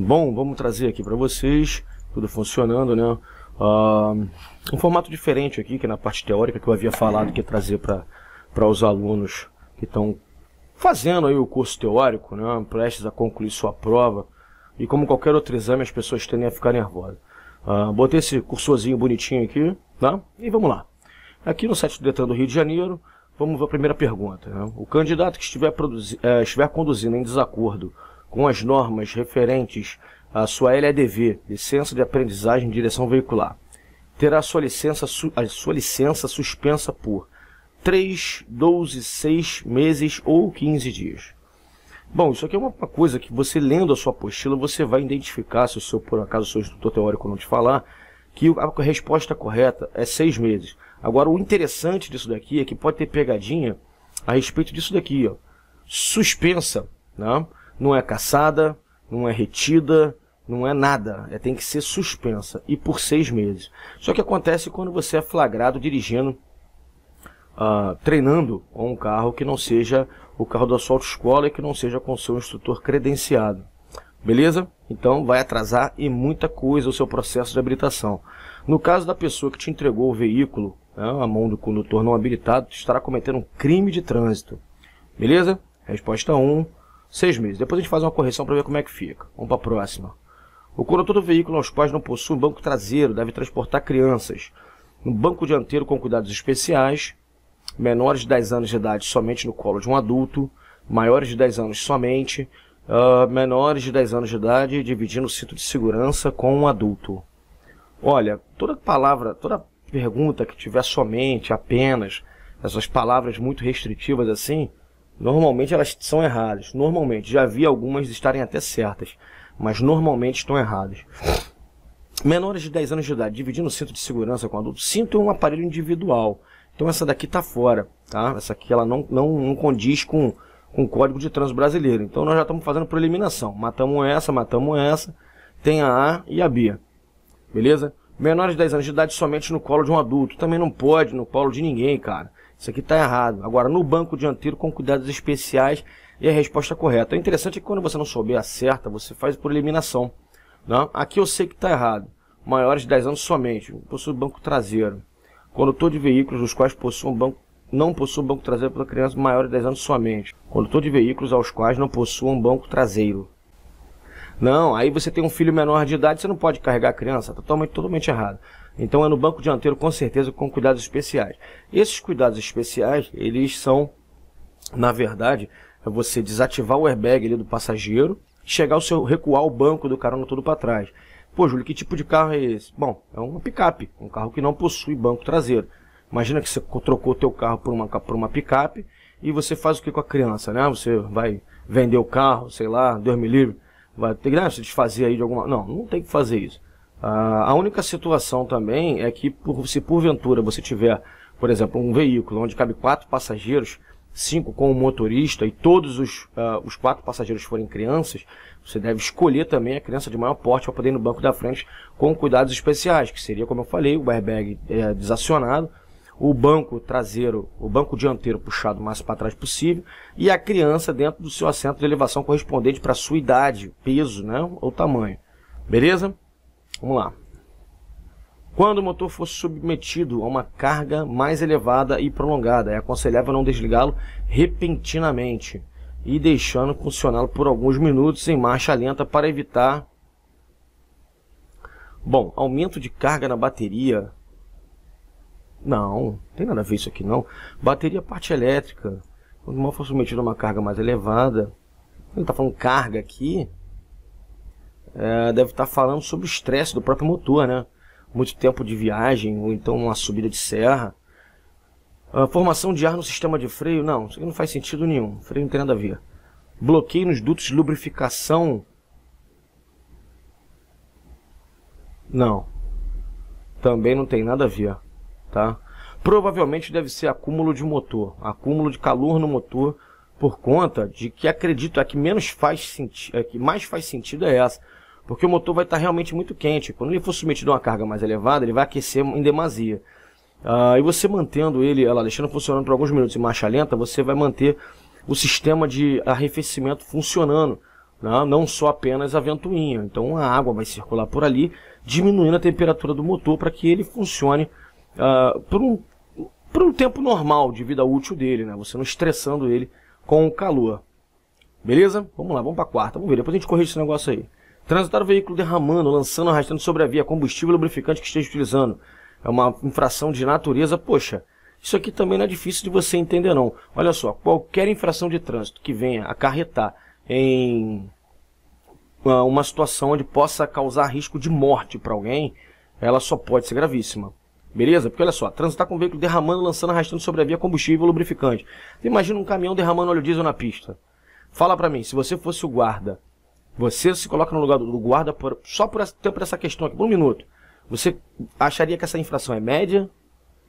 Bom, vamos trazer aqui para vocês, tudo funcionando, né? Um formato diferente aqui, que na parte teórica que eu havia falado que ia trazer para os alunos que estão fazendo aí o curso teórico, né? Prestes a concluir sua prova. E como qualquer outro exame, as pessoas tendem a ficar nervosas. Botei esse cursorzinho bonitinho aqui, tá? E vamos lá. Aqui no site do Detran do Rio de Janeiro, vamos ver a primeira pergunta, né? O candidato que estiver conduzindo em desacordo com as normas referentes à sua LADV, licença de aprendizagem de direção veicular, terá sua licença suspensa por 3, 12, 6 meses ou 15 dias. Bom, isso aqui é uma coisa que você lendo a sua apostila, você vai identificar, se o seu, por acaso o seu instrutor teórico não te falar, que a resposta correta é 6 meses. Agora, o interessante disso daqui é que pode ter pegadinha a respeito disso daqui, ó. Suspensa, né? Não é cassada, não é retida, não é nada. Tem que ser suspensa e por 6 meses. Só que acontece quando você é flagrado dirigindo, treinando um carro que não seja o carro da sua autoescola e que não seja com seu instrutor credenciado. Beleza? Então vai atrasar e muita coisa o seu processo de habilitação. No caso da pessoa que te entregou o veículo, né, a mão do condutor não habilitado, estará cometendo um crime de trânsito. Beleza? Resposta 1, 6 meses. Depois a gente faz uma correção para ver como é que fica. Vamos para a próxima. O condutor do veículo aos quais não possui um banco traseiro deve transportar crianças no banco dianteiro com cuidados especiais, menores de 10 anos de idade somente no colo de um adulto, maiores de 10 anos somente, menores de 10 anos de idade dividindo o cinto de segurança com um adulto. Olha, toda palavra, toda pergunta que tiver somente, apenas, essas palavras muito restritivas assim, normalmente elas são erradas. Normalmente, já vi algumas estarem até certas, mas normalmente estão erradas. Menores de 10 anos de idade dividindo o cinto de segurança com adulto. Cinto é um aparelho individual. Então essa daqui está fora, tá? Essa aqui ela não condiz com o Código de Trânsito Brasileiro. Então nós já estamos fazendo por eliminação. Matamos essa, tem a A e a B. Beleza? Menores de 10 anos de idade somente no colo de um adulto. Também não pode no colo de ninguém, cara. Isso aqui está errado. Agora, no banco dianteiro com cuidados especiais é a resposta correta. O interessante é que quando você não souber a certa, você faz por eliminação. Não? Aqui eu sei que está errado. Maiores de 10 anos somente. Possui banco traseiro. Condutor de veículos dos quais não possuam banco traseiro para crianças maiores de 10 anos somente. Condutor de veículos aos quais não possuam banco traseiro. Não, aí você tem um filho menor de idade, você não pode carregar a criança. Totalmente errado. Então é no banco dianteiro com certeza com cuidados especiais. Esses cuidados especiais, eles são, na verdade, é você desativar o airbag ali do passageiro, recuar o banco do carona todo para trás. Pô, Júlio, que tipo de carro é esse? Bom, é uma picape, um carro que não possui banco traseiro. Imagina que você trocou o teu carro por uma picape e você faz o que com a criança, né? Você vai vender o carro, sei lá, Deus me livre, vai ter que se desfazer aí de alguma... Não tem que fazer isso. A única situação também é que se porventura você tiver, por exemplo, um veículo onde cabe 4 passageiros, 5 com o motorista e todos os 4 passageiros forem crianças, você deve escolher também a criança de maior porte para poder ir no banco da frente com cuidados especiais, que seria, como eu falei, o airbag desacionado, o banco traseiro, o banco dianteiro puxado o máximo para trás possível e a criança dentro do seu assento de elevação correspondente para a sua idade, peso, né, ou tamanho. Beleza? Vamos lá. Quando o motor for submetido a uma carga mais elevada e prolongada, é aconselhável não desligá-lo repentinamente e deixando funcioná-lo por alguns minutos em marcha lenta para evitar... Bom, aumento de carga na bateria... Não tem nada a ver isso aqui não. Bateria parte elétrica. Quando o motor for submetido a uma carga mais elevada... Ele está falando carga aqui... deve estar falando sobre o estresse do próprio motor, né? Muito tempo de viagem, ou então uma subida de serra. Formação de ar no sistema de freio, não, isso aqui não faz sentido nenhum, freio não tem nada a ver. Bloqueio nos dutos de lubrificação, não, também não tem nada a ver, tá? Provavelmente deve ser acúmulo de motor, acúmulo de calor no motor, por conta de que acredito que mais faz sentido é essa. Porque o motor vai estar realmente muito quente. Quando ele for submetido a uma carga mais elevada, ele vai aquecer em demasia. E você mantendo ele, deixando funcionando por alguns minutos em marcha lenta, você vai manter o sistema de arrefecimento funcionando. né? Não só apenas a ventoinha. Então a água vai circular por ali, diminuindo a temperatura do motor para que ele funcione por um tempo normal de vida útil dele, né? Você não estressando ele com o calor. Beleza? Vamos lá, vamos para a quarta. Vamos ver, depois a gente corrige esse negócio aí. Transitar o veículo derramando, lançando, arrastando sobre a via combustível ou lubrificante que esteja utilizando. É uma infração de natureza. Poxa, isso aqui também não é difícil de você entender não. Olha só, qualquer infração de trânsito que venha acarretar em uma situação onde possa causar risco de morte para alguém, ela só pode ser gravíssima. Beleza? Porque olha só, transitar com o veículo derramando, lançando, arrastando sobre a via combustível ou lubrificante. Imagina um caminhão derramando óleo diesel na pista. Fala pra mim, se você fosse o guarda, você se coloca no lugar do guarda só por essa questão aqui, por um minuto. Você acharia que essa infração é média,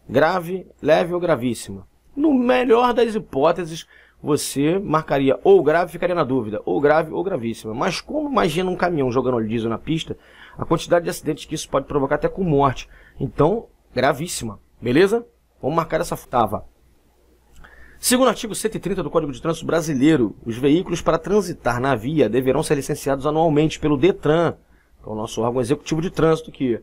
grave, leve ou gravíssima? No melhor das hipóteses, você marcaria ou grave, ficaria na dúvida, ou grave ou gravíssima. Mas como imagina um caminhão jogando óleo diesel na pista, a quantidade de acidentes que isso pode provocar até com morte. Então, gravíssima. Beleza? Vamos marcar essa oitava. Segundo o artigo 130 do Código de Trânsito Brasileiro, os veículos para transitar na via deverão ser licenciados anualmente pelo DETRAN, que é o nosso órgão executivo de trânsito aqui.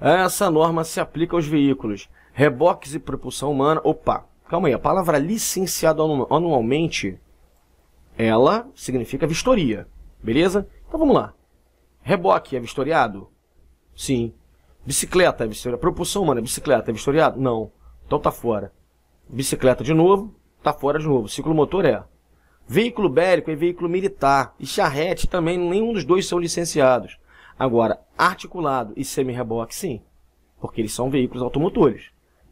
Essa norma se aplica aos veículos reboques e propulsão humana. Opa, calma aí, a palavra licenciado anualmente, ela significa vistoria, beleza? Então vamos lá. Reboque é vistoriado? Sim. Bicicleta é vistoriado? Propulsão humana, bicicleta é vistoriado? Não. Então tá fora. Bicicleta de novo, tá fora de novo. Ciclomotor é. Veículo bélico é veículo militar. E charrete também, nenhum dos dois são licenciados. Agora, articulado e semi-reboque, sim. Porque eles são veículos automotores.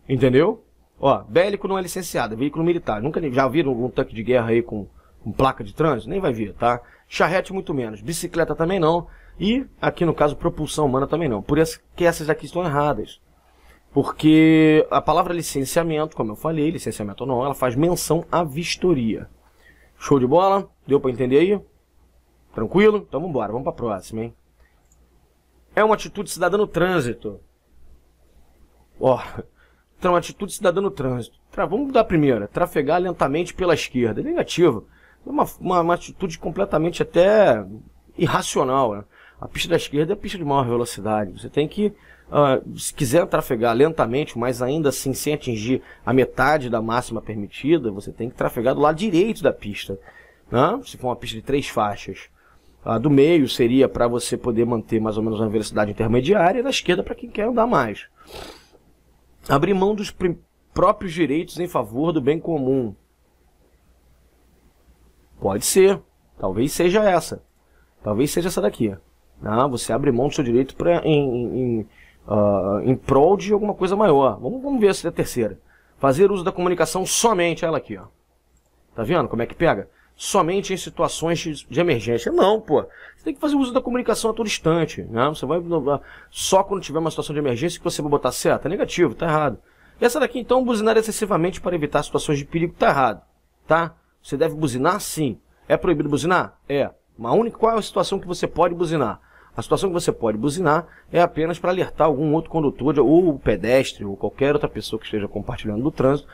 Entendeu? Ó, bélico não é licenciado, é veículo militar. Nunca já viram algum tanque de guerra aí com placa de trânsito? Nem vai ver, tá? Charrete muito menos. Bicicleta também não. E, aqui no caso, propulsão humana também não. Por isso que essas aqui estão erradas. Porque a palavra licenciamento, como eu falei, licenciamento ou não, ela faz menção à vistoria. Show de bola? Deu para entender aí? Tranquilo? Então vamos embora, vamos para a próxima, hein? É uma atitude cidadã no trânsito. Ó, então uma atitude cidadã no trânsito. Vamos dar a primeira. Trafegar lentamente pela esquerda. É negativo. É uma atitude completamente até irracional, né? A pista da esquerda é a pista de maior velocidade. Você tem que, se quiser trafegar lentamente, mas ainda assim sem atingir a metade da máxima permitida, você tem que trafegar do lado direito da pista, né? Se for uma pista de 3 faixas. A do meio seria para você poder manter mais ou menos uma velocidade intermediária, e da esquerda para quem quer andar mais. Abrir mão dos próprios direitos em favor do bem comum. Pode ser. Talvez seja essa. Talvez seja essa daqui. Você abre mão do seu direito em prol de alguma coisa maior. Vamos ver se é a terceira. Fazer uso da comunicação somente. Ela aqui, ó. Tá vendo como é que pega? Somente em situações de emergência. Não, pô. Você tem que fazer uso da comunicação a todo instante, né? Você vai só quando tiver uma situação de emergência que você vai botar certo. É negativo, tá errado. E essa daqui, então, buzinar excessivamente para evitar situações de perigo, tá errado, tá? Você deve buzinar, sim. É proibido buzinar? É. Qual é a situação que você pode buzinar? A situação que você pode buzinar é apenas para alertar algum outro condutor, ou pedestre, ou qualquer outra pessoa que esteja compartilhando do trânsito,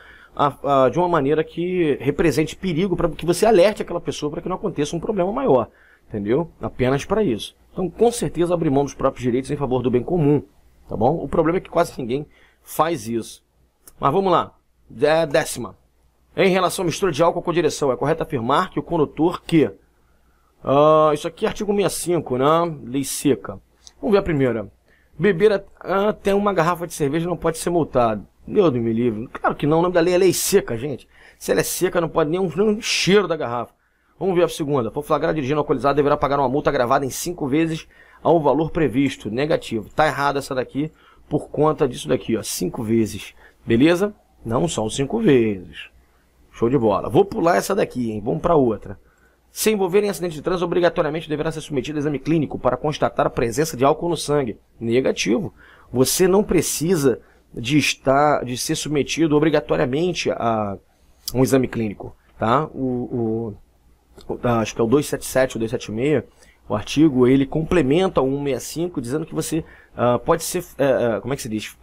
de uma maneira que represente perigo, para que você alerte aquela pessoa para que não aconteça um problema maior, entendeu? Apenas para isso. Então, com certeza, abrir mão dos próprios direitos em favor do bem comum, tá bom? O problema é que quase ninguém faz isso. Mas vamos lá. 10ª. Em relação à mistura de álcool com direção, é correto afirmar que o condutor que... isso aqui é artigo 65, né? Lei seca. Vamos ver a primeira. Beber até uma garrafa de cerveja não pode ser multado. Deus me livre. Claro que não, o nome da lei é lei seca, gente. Se ela é seca, não pode nem um cheiro da garrafa. Vamos ver a segunda. For flagrado dirigindo alcoolizado, deverá pagar uma multa gravada em 5 vezes ao valor previsto. Negativo. Tá errada essa daqui por conta disso daqui, ó. 5 vezes. Beleza? Não são 5 vezes. Show de bola. Vou pular essa daqui, hein? Vamos para outra. Se envolver em acidente de trânsito, obrigatoriamente deverá ser submetido a exame clínico para constatar a presença de álcool no sangue. Negativo. Você não precisa de ser submetido obrigatoriamente a um exame clínico, tá? Acho que é o 277 ou 276, o artigo, ele complementa o 165 dizendo que você pode ser, como é que se diz?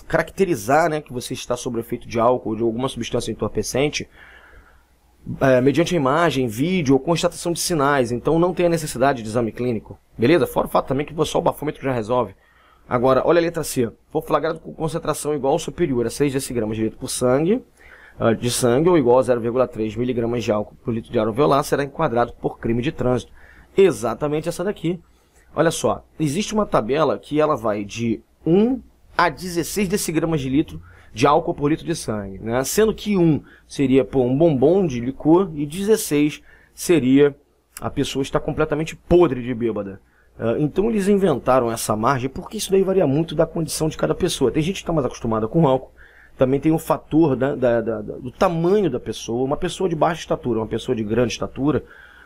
Caracterizar, né, que você está sob o efeito de álcool ou de alguma substância entorpecente mediante a imagem, vídeo ou constatação de sinais, então não tem a necessidade de exame clínico, beleza? Fora o fato também que só o bafômetro já resolve. Agora, olha a letra C, for flagrado com concentração igual ou superior a 6 decigramas de litro por sangue, de sangue ou igual a 0,3 miligramas de álcool por litro de ar alveolar, será enquadrado por crime de trânsito. Exatamente essa daqui. Olha só, existe uma tabela que ela vai de 1 a 16 decigramas de litro de álcool por litro de sangue, né? Sendo que 1 seria um bombom de licor e 16 seria a pessoa estar completamente podre de bêbada. Então eles inventaram essa margem porque isso daí varia muito da condição de cada pessoa. Tem gente que está mais acostumada com álcool, também tem o fator do tamanho da pessoa. Uma pessoa de baixa estatura, uma pessoa de grande estatura,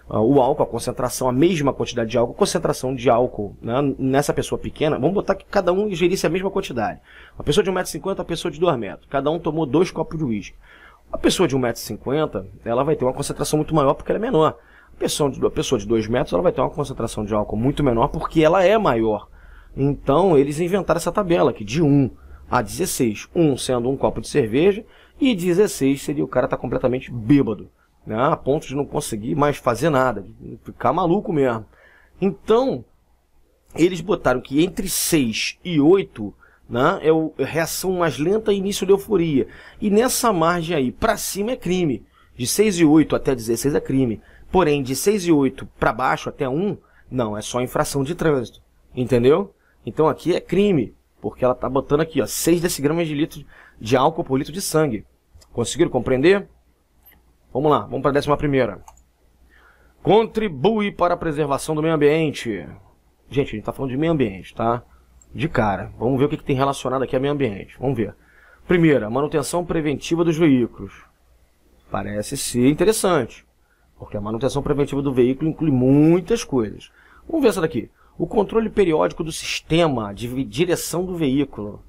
o álcool, a concentração, a mesma quantidade de álcool, concentração de álcool, né, nessa pessoa pequena, vamos botar que cada um ingerisse a mesma quantidade. Uma pessoa de 1,50 m, uma pessoa de 2 metros, cada um tomou 2 copos de uísque. A pessoa de 1,50 m, ela vai ter uma concentração muito maior porque ela é menor. A pessoa de 2 metros, ela vai ter uma concentração de álcool muito menor porque ela é maior. Então eles inventaram essa tabela aqui, de 1 a 16, 1 sendo um copo de cerveja e 16 seria o cara estar completamente bêbado, né, a ponto de não conseguir mais fazer nada, de ficar maluco mesmo. Então, eles botaram que entre 6 e 8, né, é a reação mais lenta e início de euforia. E nessa margem aí, para cima é crime. De 6 e 8 até 16 é crime. Porém, de 6 e 8 para baixo até 1, não, é só infração de trânsito. Entendeu? Então aqui é crime, porque ela tá botando aqui, ó, 6 decigramas de litro de álcool por litro de sangue. Conseguiram compreender? Vamos lá, vamos para a 11ª. Contribui para a preservação do meio ambiente. Gente, a gente está falando de meio ambiente, tá? De cara. Vamos ver o que tem relacionado aqui a meio ambiente. Vamos ver. Primeira, manutenção preventiva dos veículos. Parece ser interessante, porque a manutenção preventiva do veículo inclui muitas coisas. Vamos ver essa daqui. O controle periódico do sistema de direção do veículo.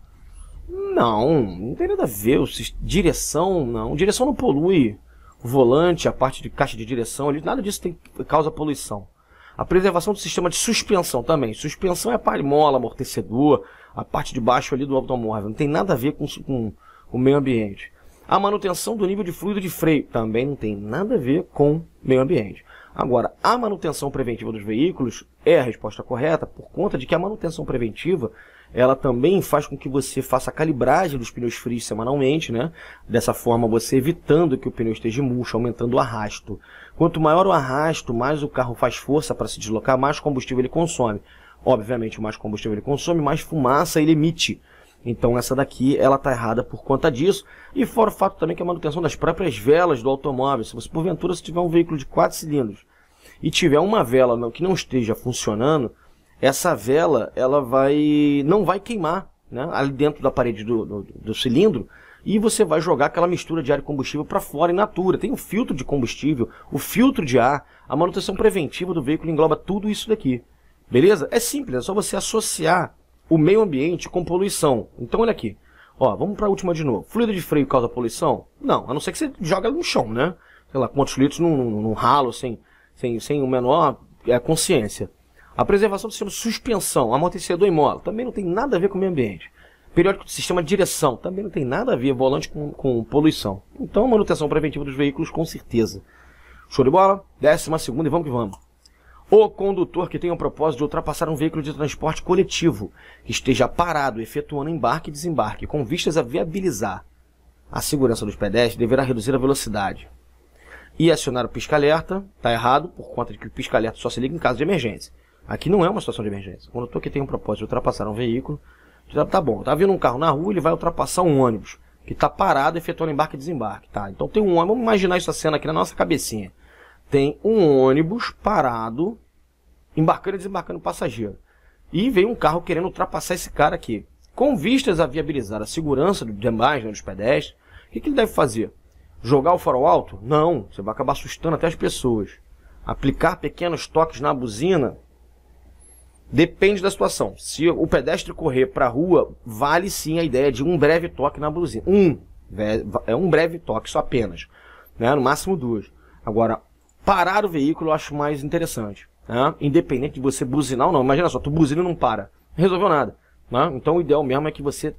Não tem nada a ver. Direção não polui. O volante, a parte de caixa de direção, nada disso causa poluição. A preservação do sistema de suspensão também. Suspensão é a mola, amortecedor, a parte de baixo ali do automóvel. Não tem nada a ver com o meio ambiente. A manutenção do nível de fluido de freio também não tem nada a ver com o meio ambiente. Agora, a manutenção preventiva dos veículos é a resposta correta por conta de que a manutenção preventiva ela também faz com que você faça a calibragem dos pneus frios semanalmente, né? Dessa forma você evitando que o pneu esteja murcho, aumentando o arrasto. Quanto maior o arrasto, mais o carro faz força para se deslocar, mais combustível ele consome. Obviamente, mais combustível ele consome, mais fumaça ele emite. Então essa daqui, ela está errada por conta disso. E fora o fato também que a manutenção das próprias velas do automóvel. Se você, porventura, se tiver um veículo de 4 cilindros e tiver uma vela que não esteja funcionando, essa vela ela não vai queimar, né, ali dentro da parede do cilindro, e você vai jogar aquela mistura de ar e combustível para fora in natura. Tem o filtro de combustível, o filtro de ar, a manutenção preventiva do veículo engloba tudo isso daqui. Beleza? É simples, é só você associar o meio ambiente com poluição. Então olha aqui, ó, vamos para a última de novo. Fluido de freio causa poluição? Não, a não ser que você joga ela no chão, né? Sei lá, quantos litros num ralo sem o menor consciência. A preservação do sistema de suspensão, amortecedor e mola, também não tem nada a ver com o meio ambiente. Periódico do sistema de direção, também não tem nada a ver, volante com poluição. Então, manutenção preventiva dos veículos, com certeza. Show de bola? 12ª e vamos que vamos. O condutor que tenha o propósito de ultrapassar um veículo de transporte coletivo, que esteja parado, efetuando embarque e desembarque, com vistas a viabilizar a segurança dos pedestres, deverá reduzir a velocidade e acionar o pisca-alerta. Está errado, por conta de que o pisca-alerta só se liga em caso de emergência. Aqui não é uma situação de emergência. Quando eu estou aqui tem um propósito de ultrapassar um veículo, tá bom, tá vindo um carro na rua, ele vai ultrapassar um ônibus que está parado efetuando embarque e desembarque, tá? Então tem um ônibus, vamos imaginar essa cena aqui na nossa cabecinha. Tem um ônibus parado, embarcando e desembarcando passageiro. E veio um carro querendo ultrapassar esse cara aqui. Com vistas a viabilizar a segurança dos demais, né, dos pedestres, o que ele deve fazer? Jogar o farol alto? Não, você vai acabar assustando até as pessoas. Aplicar pequenos toques na buzina? Depende da situação. Se o pedestre correr para a rua, vale sim a ideia de um breve toque na buzina. É um breve toque, só apenas. Né? No máximo 2. Agora, parar o veículo eu acho mais interessante. Né? Independente de você buzinar ou não. Imagina só, tu buzina e não para. Não resolveu nada. Né? Então o ideal mesmo é que você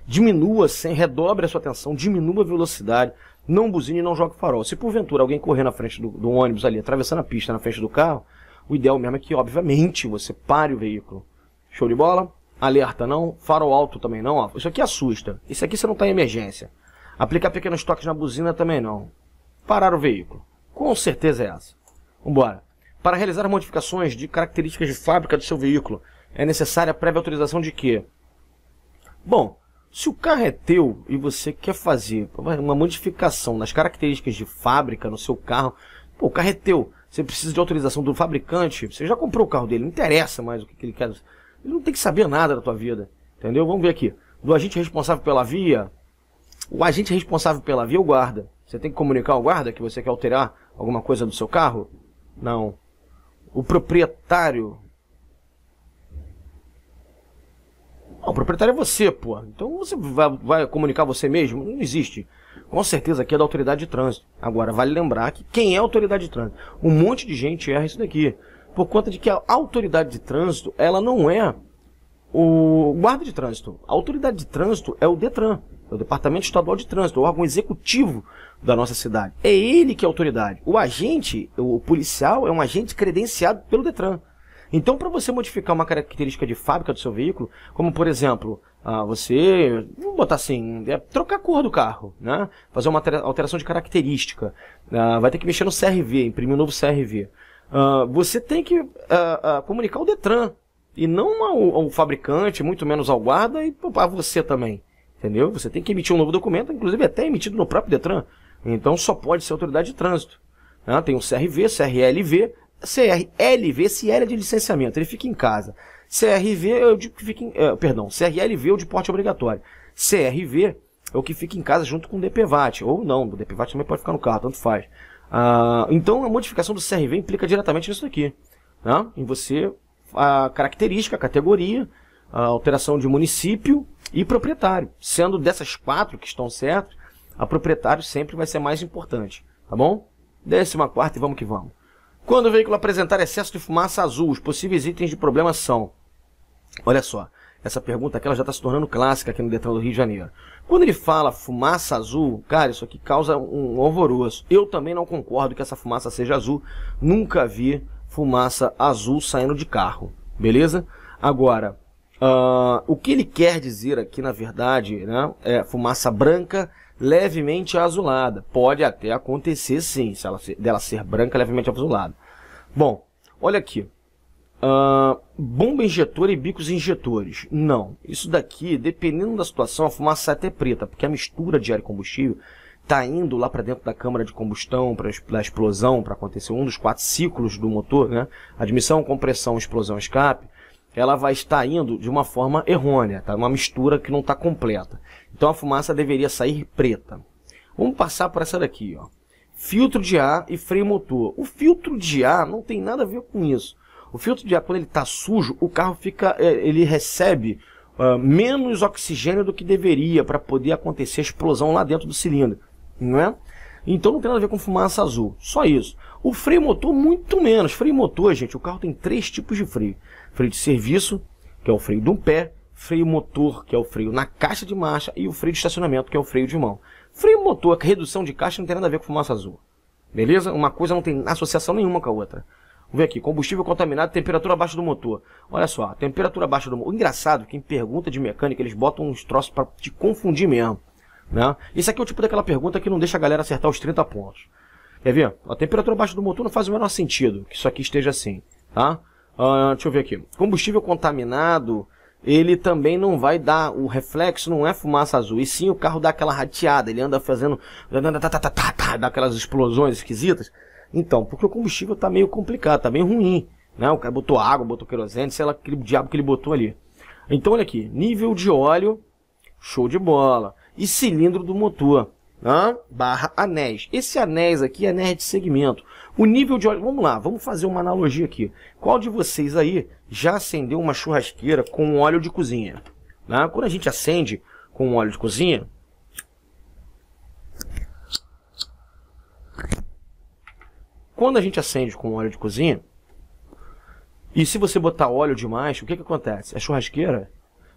diminua, redobre a sua atenção, diminua a velocidade, não buzine e não jogue farol. Se porventura alguém correr na frente do ônibus ali, atravessando a pista na frente do carro, o ideal mesmo é que, obviamente, você pare o veículo. Show de bola? Alerta não, farol alto também não, ó. Isso aqui assusta. Isso aqui você não está em emergência. Aplicar pequenos toques na buzina também não. Parar o veículo. Com certeza é essa. Vambora. Para realizar modificações de características de fábrica do seu veículo, é necessária a prévia autorização de quê? Bom, se o carro é teu e você quer fazer uma modificação nas características de fábrica no seu carro, pô, o carro é teu, você precisa de autorização do fabricante, você já comprou o carro dele, não interessa mais o que ele quer, ele não tem que saber nada da tua vida, entendeu? Vamos ver aqui, do agente responsável pela via, o agente responsável pela via é o guarda. Você tem que comunicar ao guarda que você quer alterar alguma coisa do seu carro? Não. O proprietário... Não, o proprietário é você, pô. Então você vai comunicar você mesmo? Não existe. Com certeza aqui é da autoridade de trânsito. Agora, vale lembrar que quem é a autoridade de trânsito? Um monte de gente erra isso daqui. Por conta de que a autoridade de trânsito, ela não é o guarda de trânsito. A autoridade de trânsito é o DETRAN, é o Departamento Estadual de Trânsito, o órgão executivo da nossa cidade. É ele que é a autoridade. O agente, o policial, é um agente credenciado pelo DETRAN. Então, para você modificar uma característica de fábrica do seu veículo, como por exemplo, você, vamos botar assim, trocar a cor do carro, né? Fazer uma alteração de característica, vai ter que mexer no CRV, imprimir um novo CRV. Você tem que comunicar ao DETRAN, e não ao fabricante, muito menos ao guarda, e a você também, entendeu? Você tem que emitir um novo documento, inclusive até emitido no próprio DETRAN. Então, só pode ser autoridade de trânsito. Tem o CRV, CRLV, CRLV, se é de licenciamento, ele fica em casa. CRV é o de que fica CRLV é o de porte obrigatório. CRV é o que fica em casa junto com o DPVAT, ou não, o DPVAT também pode ficar no carro, tanto faz. Então a modificação do CRV implica diretamente nisso aqui, né? Em você, a característica, a categoria, a alteração de município e proprietário. Sendo dessas 4 que estão certas, a proprietário sempre vai ser mais importante, tá bom? 14ª e vamos que vamos. Quando o veículo apresentar excesso de fumaça azul, os possíveis itens de problema são... Olha só, essa pergunta aqui ela já está se tornando clássica aqui no Detran do Rio de Janeiro. Quando ele fala fumaça azul, cara, isso aqui causa um alvoroço. Eu também não concordo que essa fumaça seja azul. Nunca vi fumaça azul saindo de carro, beleza? Agora, o que ele quer dizer aqui, na verdade, né, é fumaça branca levemente azulada. Pode até acontecer sim, se dela ser branca levemente azulada. Bom, olha aqui. Bomba injetora e bicos injetores. Não, isso daqui, dependendo da situação, a fumaça até preta, porque a mistura de ar e combustível está indo lá para dentro da câmara de combustão, para a explosão, para acontecer um dos 4 ciclos do motor, né? Admissão, compressão, explosão, escape. Ela vai estar indo de uma forma errônea, tá? Uma mistura que não está completa. Então a fumaça deveria sair preta. Vamos passar por essa daqui, ó. Filtro de ar e freio motor. O filtro de ar não tem nada a ver com isso. O filtro de ar, quando ele está sujo, o carro ele recebe menos oxigênio do que deveria para poder acontecer a explosão lá dentro do cilindro, não é? Então não tem nada a ver com fumaça azul, só isso. O freio motor, muito menos. Freio motor, gente, o carro tem 3 tipos de freio. Freio de serviço, que é o freio de um pé, freio motor, que é o freio na caixa de marcha, e o freio de estacionamento, que é o freio de mão. Freio motor, redução de caixa, não tem nada a ver com fumaça azul. Beleza? Uma coisa não tem associação nenhuma com a outra. Vamos ver aqui, combustível contaminado, temperatura abaixo do motor. Olha só, temperatura abaixo do motor. O engraçado, quem pergunta de mecânica, eles botam uns troços para te confundir mesmo, né? Isso aqui é o tipo daquela pergunta que não deixa a galera acertar os 30 pontos. Quer ver? A temperatura abaixo do motor não faz o menor sentido que isso aqui esteja assim, tá? Deixa eu ver aqui. Combustível contaminado, ele também não vai dar, o reflexo não é fumaça azul, e sim o carro dá aquela rateada, ele anda fazendo, dá aquelas explosões esquisitas. Então, porque o combustível está meio complicado, está meio ruim, né? O cara botou água, botou querosene, sei lá aquele diabo que ele botou ali. Então, olha aqui, nível de óleo, show de bola. E cilindro do motor, barra anéis. Esse anéis aqui é anéis de segmento. O nível de óleo, vamos lá, vamos fazer uma analogia aqui. Qual de vocês aí já acendeu uma churrasqueira com óleo de cozinha? Né? Quando a gente acende com óleo de cozinha, e se você botar óleo demais, o que acontece? A churrasqueira,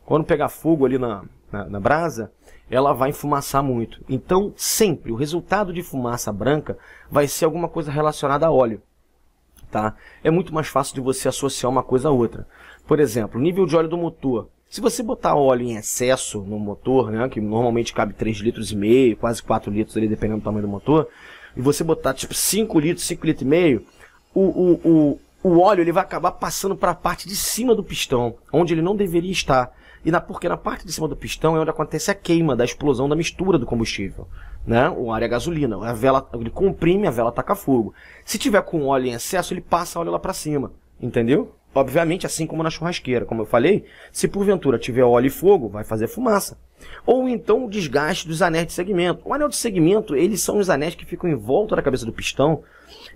Quando pegar fogo ali na brasa, ela vai enfumaçar muito. Então, sempre, o resultado de fumaça branca vai ser alguma coisa relacionada a óleo. Tá? É muito mais fácil de você associar uma coisa a outra. Por exemplo, o nível de óleo do motor. Se você botar óleo em excesso no motor, né, que normalmente cabe 3,5 litros, quase 4 litros, ali, dependendo do tamanho do motor, e você botar tipo 5 litros, 5,5 litros, o óleo ele vai acabar passando para a parte de cima do pistão, onde ele não deveria estar. Porque na parte de cima do pistão é onde acontece a queima da explosão da mistura do combustível. Né? O ar é a gasolina, a vela, ele comprime, a vela taca fogo. Se tiver com óleo em excesso, ele passa óleo lá para cima, entendeu? Obviamente, assim como na churrasqueira, como eu falei, se porventura tiver óleo e fogo, vai fazer fumaça. Ou então o desgaste dos anéis de segmento. O anel de segmento, eles são os anéis que ficam em volta da cabeça do pistão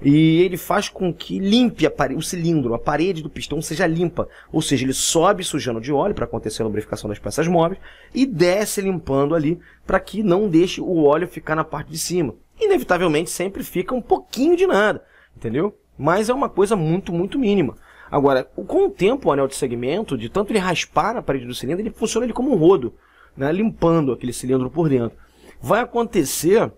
e ele faz com que limpe o cilindro, a parede do pistão seja limpa. Ou seja, ele sobe sujando de óleo para acontecer a lubrificação das peças móveis e desce limpando ali para que não deixe o óleo ficar na parte de cima. Inevitavelmente sempre fica um pouquinho de nada, entendeu? Mas é uma coisa muito, muito mínima. Agora, com o tempo, o anel de segmento, de tanto ele raspar a parede do cilindro, ele funciona ele como um rodo, né, limpando aquele cilindro por dentro. Vai acontecer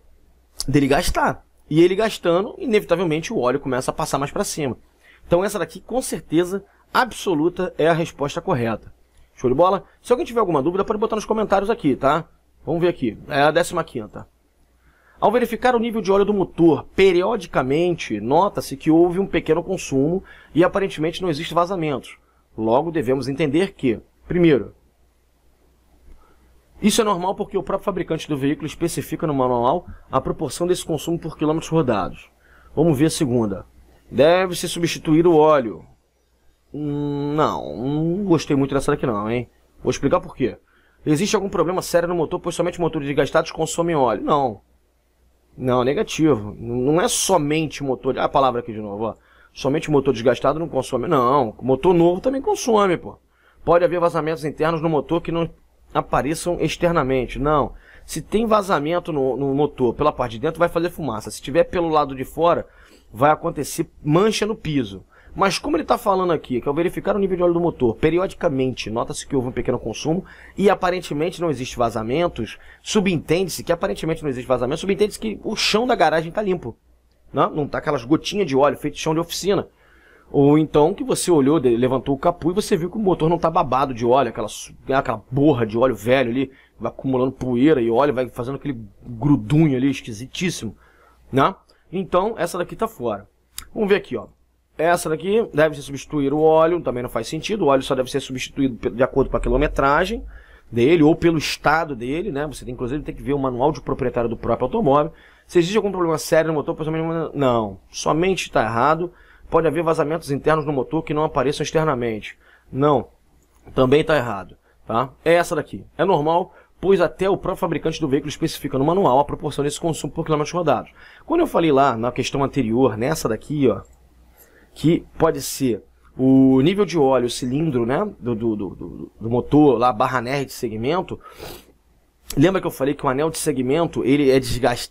dele gastar. E ele gastando, inevitavelmente o óleo começa a passar mais para cima. Então essa daqui, com certeza absoluta, é a resposta correta. Show de bola? Se alguém tiver alguma dúvida, pode botar nos comentários aqui, tá? Vamos ver aqui. É a 15ª. Ao verificar o nível de óleo do motor, periodicamente, nota-se que houve um pequeno consumo e aparentemente não existe vazamentos. Logo, devemos entender que, primeiro, isso é normal porque o próprio fabricante do veículo especifica no manual a proporção desse consumo por quilômetros rodados. Vamos ver a segunda. Deve-se substituir o óleo. Não gostei muito dessa daqui não, hein? Vou explicar por quê. Existe algum problema sério no motor, pois somente motores desgastados consomem óleo? Não, negativo. Não é somente motor... Ah, a palavra aqui de novo, ó. Somente motor desgastado não consome. Não, motor novo também consome, pô. Pode haver vazamentos internos no motor que não apareçam externamente. Não. Se tem vazamento no motor pela parte de dentro, vai fazer fumaça. Se tiver pelo lado de fora, vai acontecer mancha no piso. Mas como ele está falando aqui, que ao verificar o nível de óleo do motor, periodicamente, nota-se que houve um pequeno consumo e aparentemente não existe vazamentos, subentende-se que aparentemente não existe vazamento, subentende-se que o chão da garagem está limpo. Não está aquelas gotinhas de óleo feito de chão de oficina. Ou então que você olhou, levantou o capô e você viu que o motor não está babado de óleo, aquela borra de óleo velho ali, vai acumulando poeira e óleo, vai fazendo aquele grudunho ali, esquisitíssimo. Né? Então, essa daqui está fora. Vamos ver aqui, ó. Essa daqui deve-se substituir o óleo, também não faz sentido. O óleo só deve ser substituído de acordo com a quilometragem dele ou pelo estado dele, né? Você tem, inclusive tem que ver o manual de proprietário do próprio automóvel. Se existe algum problema sério no motor, não, somente está errado. Pode haver vazamentos internos no motor que não apareçam externamente. Não, também está errado, tá? É essa daqui. É normal, pois até o próprio fabricante do veículo especifica no manual a proporção desse consumo por quilômetros rodados. Quando eu falei lá na questão anterior, nessa daqui, ó, que pode ser o nível de óleo, o cilindro, né, do motor, lá, barra anel de segmento. Lembra que eu falei que o anel de segmento, ele é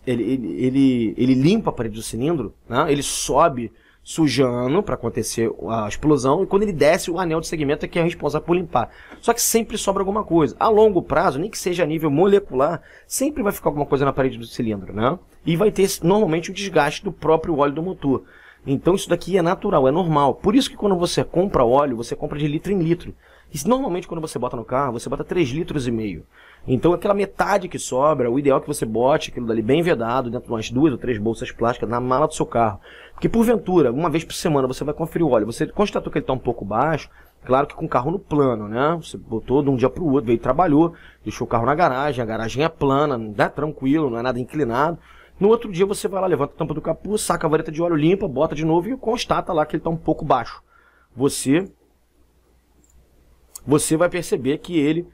ele limpa a parede do cilindro, né, ele sobe sujando para acontecer a explosão, e quando ele desce, o anel de segmento é que é responsável por limpar. Só que sempre sobra alguma coisa. A longo prazo, nem que seja a nível molecular, sempre vai ficar alguma coisa na parede do cilindro, né, e vai ter normalmente o desgaste do próprio óleo do motor. Então isso daqui é natural, é normal. Por isso que quando você compra óleo, você compra de litro em litro. E normalmente quando você bota no carro, você bota 3,5 litros. Então aquela metade que sobra, o ideal é que você bote aquilo dali bem vedado, dentro de umas 2 ou 3 bolsas plásticas na mala do seu carro. Porque porventura, uma vez por semana você vai conferir o óleo, você constatou que ele está um pouco baixo, claro que com o carro no plano, né? Você botou de um dia para o outro, veio e trabalhou, deixou o carro na garagem, a garagem é plana, né? Tranquilo, não é nada inclinado. No outro dia você vai lá, levanta a tampa do capô, saca a vareta de óleo, limpa, bota de novo e constata lá que ele está um pouco baixo. Você vai perceber que ele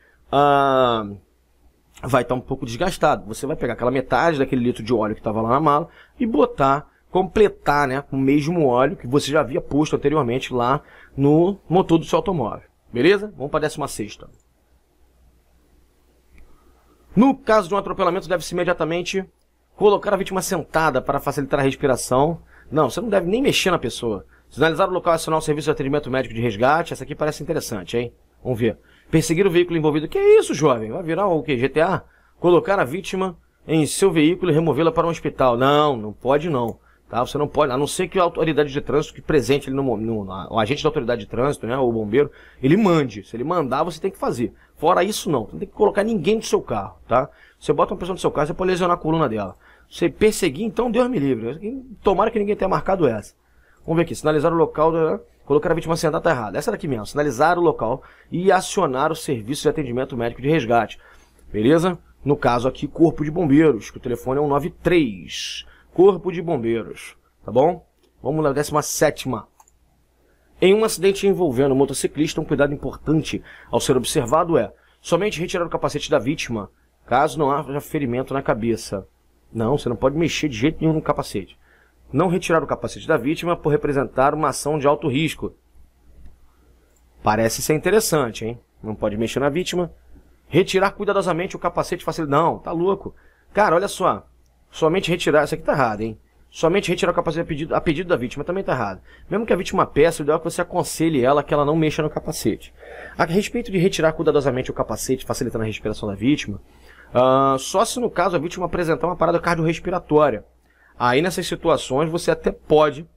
vai estar um pouco desgastado. Você vai pegar aquela metade daquele litro de óleo que estava lá na mala e botar, completar, né, com o mesmo óleo que você já havia posto anteriormente lá no motor do seu automóvel. Beleza? Vamos para a 16ª. No caso de um atropelamento, deve-se imediatamente colocar a vítima sentada para facilitar a respiração. Não, você não deve nem mexer na pessoa. Sinalizar o local e acionar o serviço de atendimento médico de resgate. Essa aqui parece interessante, hein? Vamos ver. Perseguir o veículo envolvido. Que é isso, jovem? Vai virar o quê? GTA? Colocar a vítima em seu veículo e removê-la para um hospital. Não, não pode não. Tá? Você não pode, a não ser que a autoridade de trânsito que presente ali o agente da autoridade de trânsito, né, ou o bombeiro, ele mande. Se ele mandar, você tem que fazer. Fora isso, não. Você não tem que colocar ninguém no seu carro, tá? Você bota uma pessoa no seu carro, você pode lesionar a coluna dela. Você perseguir, então Deus me livre. Tomara que ninguém tenha marcado essa. Vamos ver aqui. Sinalizar o local, colocar a vítima sentada tá errado. Essa daqui mesmo. Sinalizar o local e acionar o serviço de atendimento médico de resgate. Beleza? No caso aqui, Corpo de Bombeiros, que o telefone é 193. Corpo de Bombeiros, tá bom? Vamos na 17ª. Em um acidente envolvendo um motociclista, um cuidado importante ao ser observado é somente retirar o capacete da vítima, caso não haja ferimento na cabeça. Não, você não pode mexer de jeito nenhum no capacete. Não retirar o capacete da vítima por representar uma ação de alto risco. Parece ser interessante, hein? Não pode mexer na vítima. Retirar cuidadosamente o capacete facilita. Não, tá louco. Cara, olha só. Somente retirar... Isso aqui tá errado, hein? Somente retirar o capacete a pedido da vítima também tá errado. Mesmo que a vítima peça, o ideal é que você aconselhe ela que ela não mexa no capacete. A respeito de retirar cuidadosamente o capacete, facilitando a respiração da vítima, só se no caso a vítima apresentar uma parada cardiorrespiratória. Aí nessas situações você até pode,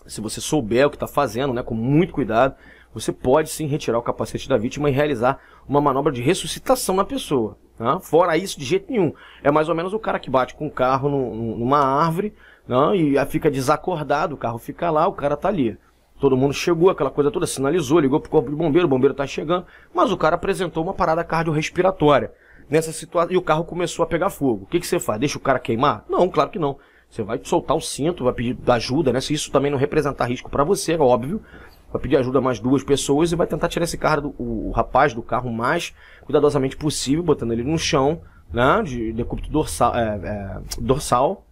se você souber o que está fazendo, né, com muito cuidado, você pode sim retirar o capacete da vítima e realizar uma manobra de ressuscitação na pessoa. Tá? Fora isso, de jeito nenhum. É mais ou menos o cara que bate com o carro numa árvore, não, e fica desacordado, o carro fica lá, o cara tá ali. Todo mundo chegou, aquela coisa toda, sinalizou, ligou pro corpo de bombeiro, o bombeiro tá chegando, mas o cara apresentou uma parada cardiorrespiratória. Nessa situação, e o carro começou a pegar fogo. O que você faz? Deixa o cara queimar? Não, claro que não. Você vai soltar o cinto, vai pedir ajuda, né? Se isso também não representar risco para você, é óbvio. Vai pedir ajuda a mais 2 pessoas e vai tentar tirar esse cara, o rapaz do carro, o mais cuidadosamente possível, botando ele no chão, né? De decúbito dorsal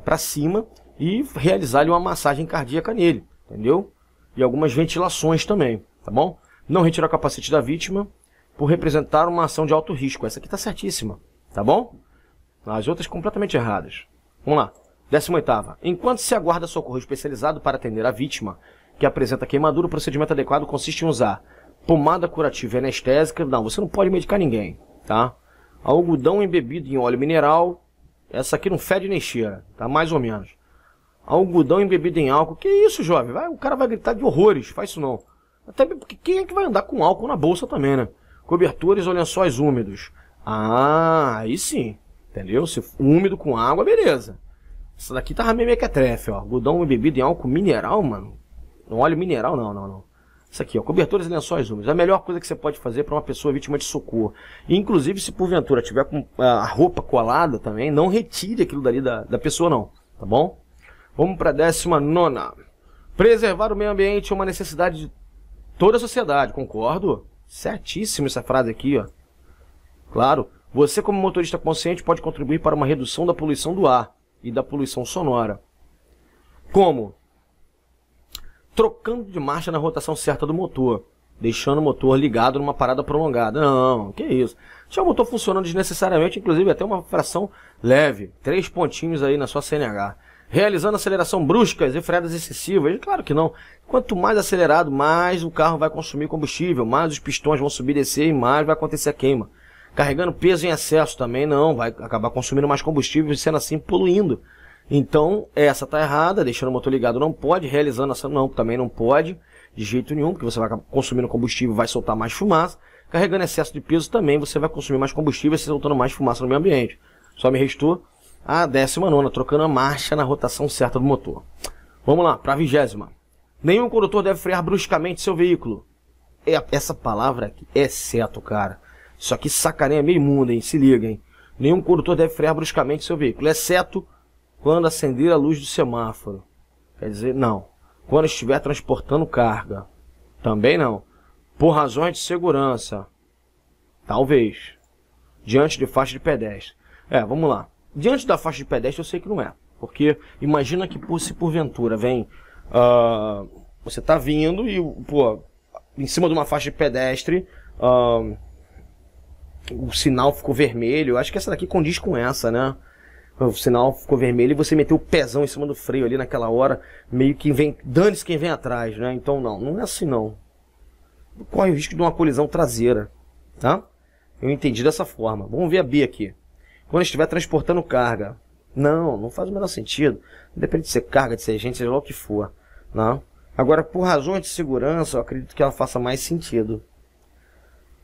para cima e realizar uma massagem cardíaca nele, entendeu? E algumas ventilações também, tá bom? Não retirar o capacete da vítima por representar uma ação de alto risco. Essa aqui tá certíssima, tá bom? As outras completamente erradas. Vamos lá. 18ª. Enquanto se aguarda socorro especializado para atender a vítima que apresenta queimadura, o procedimento adequado consiste em usar pomada curativa e anestésica. Não, você não pode medicar ninguém, tá? Algodão embebido em óleo mineral. Essa aqui não fede nem cheira, tá? Mais ou menos. Algodão embebido em álcool. Que isso, jovem? O cara vai gritar de horrores. Faz isso não. Até porque quem é que vai andar com álcool na bolsa também, né? Cobertores ou lençóis úmidos. Ah, aí sim. Entendeu? Se úmido com água, beleza. Essa daqui tava meio mequetrefe, ó. Algodão embebido em álcool mineral, mano. Não óleo mineral, não. Isso aqui, ó. Cobertores e lençóis úmidos. A melhor coisa que você pode fazer para uma pessoa vítima de socorro. Inclusive, se porventura tiver com a roupa colada também, não retire aquilo dali da pessoa, não. Tá bom? Vamos para a 19ª. Preservar o meio ambiente é uma necessidade de toda a sociedade. Concordo? Certíssimo essa frase aqui, ó. Claro. Você, como motorista consciente, pode contribuir para uma redução da poluição do ar e da poluição sonora. Como? Trocando de marcha na rotação certa do motor, deixando o motor ligado numa parada prolongada. Não, que isso. Deixar o motor funcionando desnecessariamente, inclusive até uma fração leve, 3 pontinhos aí na sua CNH. Realizando aceleração bruscas e freadas excessivas. Claro que não. Quanto mais acelerado, mais o carro vai consumir combustível, mais os pistões vão subir e descer e mais vai acontecer a queima. Carregando peso em excesso também não, vai acabar consumindo mais combustível e sendo assim poluindo. Então, essa tá errada, deixando o motor ligado não pode, realizando essa não, também não pode, de jeito nenhum, porque você vai acabar consumindo combustível e vai soltar mais fumaça. Carregando excesso de peso também, você vai consumir mais combustível e soltando mais fumaça no meio ambiente. Só me restou a 19ª, trocando a marcha na rotação certa do motor. Vamos lá, para a 20ª. Nenhum condutor deve frear bruscamente seu veículo. Essa palavra aqui, exceto, cara. Isso aqui sacaneia meio mundo, hein? Se liga, hein? Nenhum condutor deve frear bruscamente seu veículo, exceto quando acender a luz do semáforo. Quer dizer, não. Quando estiver transportando carga. Também não. Por razões de segurança. Talvez. Diante de faixa de pedestre. Vamos lá. Diante da faixa de pedestre eu sei que não é. Porque imagina que se porventura vem... você tá vindo e, pô, em cima de uma faixa de pedestre... o sinal ficou vermelho. Acho que essa daqui condiz com essa, né? O sinal ficou vermelho e você meteu o pezão em cima do freio ali naquela hora. Meio que vem... Dane-se quem vem atrás, né? Então não é assim não. Corre o risco de uma colisão traseira. tá? Eu entendi dessa forma. Vamos ver a B aqui. Quando estiver transportando carga. Não faz o menor sentido. Independente de ser carga, de ser gente, seja lá o que for. Não? Agora, por razões de segurança, eu acredito que ela faça mais sentido.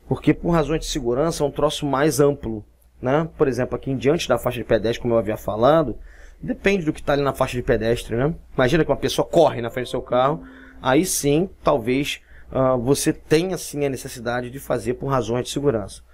Porque por razões de segurança é um troço mais amplo. Né? Por exemplo, aqui em diante da faixa de pedestre, como eu havia falado, depende do que está ali na faixa de pedestre. Né? Imagina que uma pessoa corre na frente do seu carro. Aí sim, talvez você tenha sim a necessidade de fazer por razões de segurança.